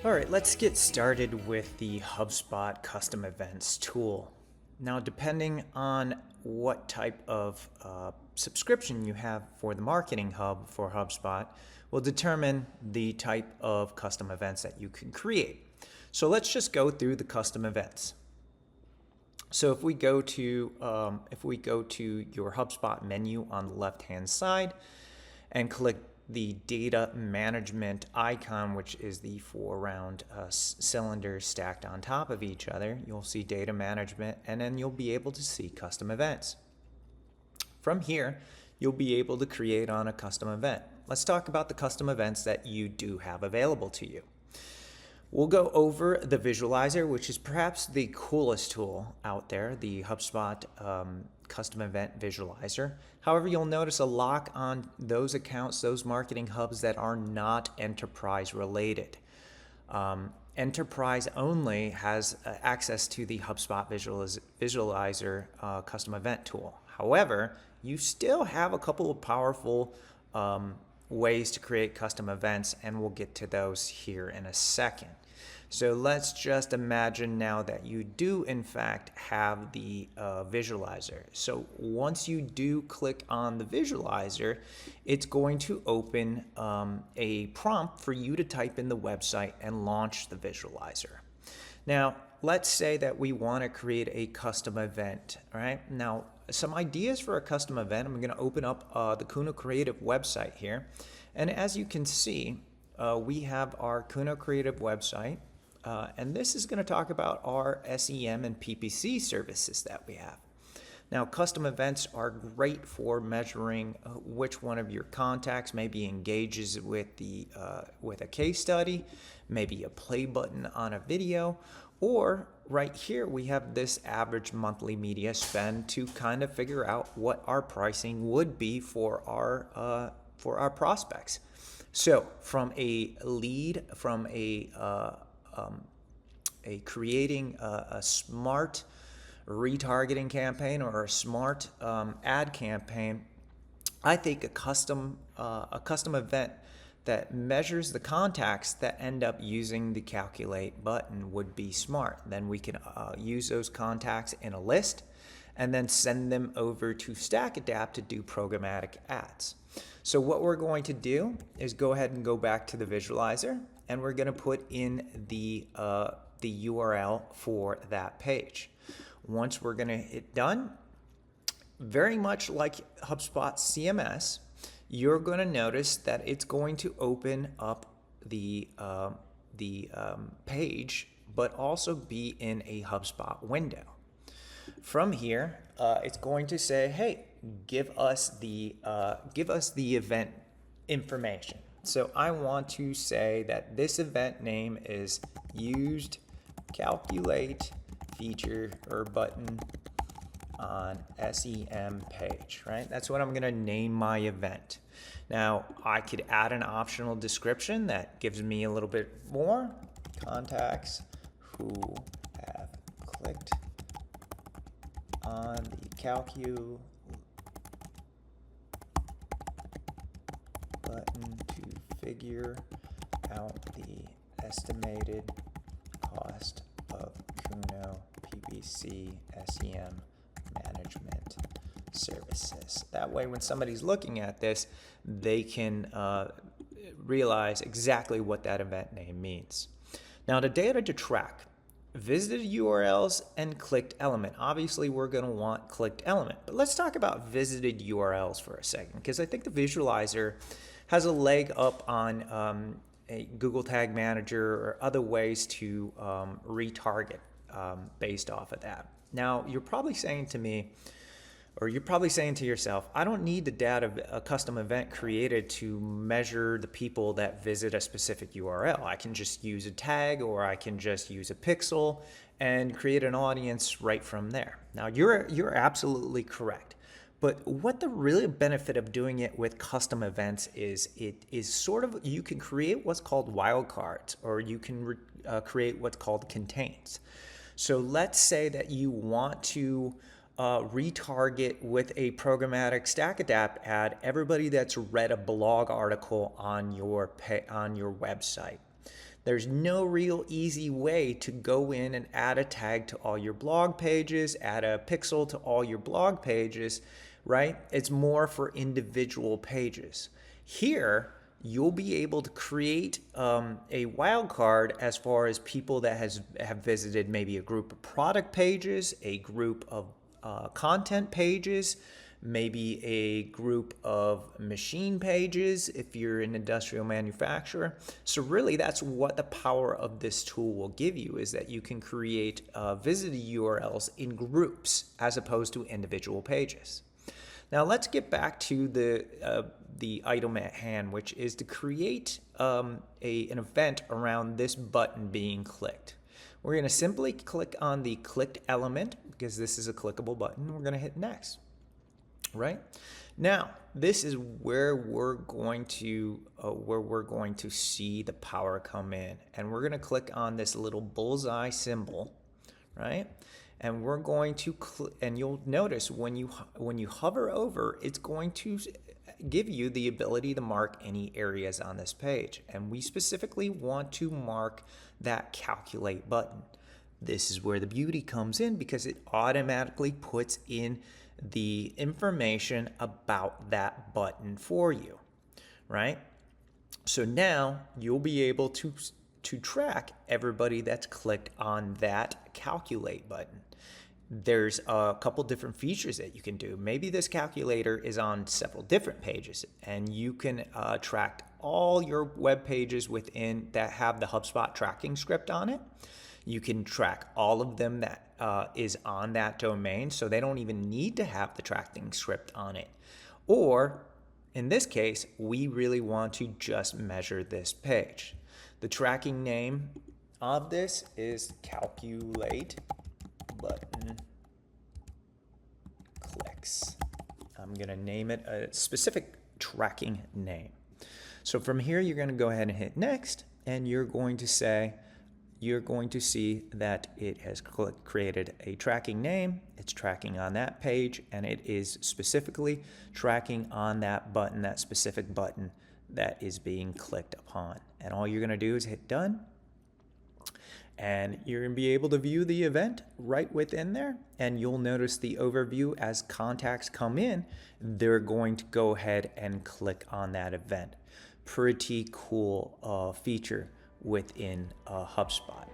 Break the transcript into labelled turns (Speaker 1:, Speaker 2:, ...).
Speaker 1: All right, let's get started with the HubSpot custom events tool. Now, depending on what type of subscription you have for the Marketing Hub for HubSpot will determine the type of custom events that you can create. So let's just go through the custom events. So if we go to your HubSpot menu on the left-hand side and click the data management icon, which is the four round cylinders stacked on top of each other, you'll see data management, and then you'll be able to see custom events. From here, you'll be able to create on a custom event. Let's talk about the custom events that you do have available to you. We'll go over the visualizer, which is perhaps the coolest tool out there, the HubSpot custom event visualizer. However, you'll notice a lock on those accounts, those marketing hubs that are not enterprise related. Enterprise only has access to the HubSpot visualizer custom event tool. However, you still have a couple of powerful ways to create custom events, and we'll get to those here in a second. So let's just imagine now that you do in fact have the visualizer. So once you do click on the visualizer, it's going to open a prompt for you to type in the website and launch the visualizer. Now, let's say that we want to create a custom event. All right. Now, some ideas for a custom event. I'm going to open up the Kuno Creative website here. And as you can see, we have our Kuno Creative website. And this is going to talk about our SEM and PPC services that we have. Now, custom events are great for measuring which one of your contacts maybe engages with a case study, maybe a play button on a video, or right here we have this average monthly media spend to kind of figure out what our pricing would be for our prospects. So, from a lead, from creating a smart retargeting campaign or a smart ad campaign, I think a custom event that measures the contacts that end up using the calculate button would be smart. Then we can use those contacts in a list and then send them over to StackAdapt to do programmatic ads. So what we're going to do is go ahead and go back to the visualizer, and we're going to put in the URL for that page. Once we're going to hit done, very much like HubSpot CMS, you're going to notice that it's going to open up the page, but also be in a HubSpot window. From here, it's going to say, "Hey, give us the event information." So I want to say that this event name is used calculate feature or button on SEM page, right? That's what I'm going to name my event. Now, I could add an optional description that gives me a little bit more. Contacts who have clicked on the calculate button to figure out the estimated cost of Kuno PPC SEM management services. That way, when somebody's looking at this, they can realize exactly what that event name means. Now, the data to track: visited URLs and clicked element. Obviously, we're going to want clicked element, but let's talk about visited URLs for a second, because I think the visualizer has a leg up on a Google Tag Manager or other ways to retarget based off of that. Now, you're probably saying to me, or you're probably saying to yourself, I don't need the data of a custom event created to measure the people that visit a specific URL. I can just use a tag, or I can just use a pixel and create an audience right from there. Now, you're absolutely correct. But what the real benefit of doing it with custom events is, it is sort of, you can create what's called wildcards, or you can create what's called contains. So let's say that you want to retarget with a programmatic StackAdapt ad everybody that's read a blog article on your website. There's no real easy way to go in and add a tag to all your blog pages, add a pixel to all your blog pages, right? It's more for individual pages. Here, you'll be able to create a wildcard as far as people that have visited maybe a group of product pages, a group of content pages, maybe a group of machine pages if you're an industrial manufacturer. So really that's what the power of this tool will give you, is that you can create visitor URLs in groups as opposed to individual pages. Now let's get back to the item at hand, which is to create an event around this button being clicked. We're going to simply click on the clicked element because this is a clickable button. We're going to hit next. Right now, this is where we're going to see the power come in, and we're going to click on this little bullseye symbol, right? And we're going to and you'll notice when you hover over, it's going to give you the ability to mark any areas on this page, and we specifically want to mark that calculate button. This is where the beauty comes in because it automatically puts in the information about that button for you, right? So now you'll be able to track everybody that's clicked on that calculate button. There's a couple different features that you can do. Maybe this calculator is on several different pages, and you can track all your web pages within that have the HubSpot tracking script on it. You can track all of them that is on that domain, so they don't even need to have the tracking script on it. Or in this case, we really want to just measure this page. The tracking name of this is calculate button clicks. I'm going to name it a specific tracking name. So from here, you're going to go ahead and hit next, and you're going to see that it has created a tracking name. It's tracking on that page, and it is specifically tracking on that button, that specific button that is being clicked upon. And all you're going to do is hit done, and you're going to be able to view the event right within there. And you'll notice the overview as contacts come in, they're going to go ahead and click on that event. Pretty cool feature within HubSpot.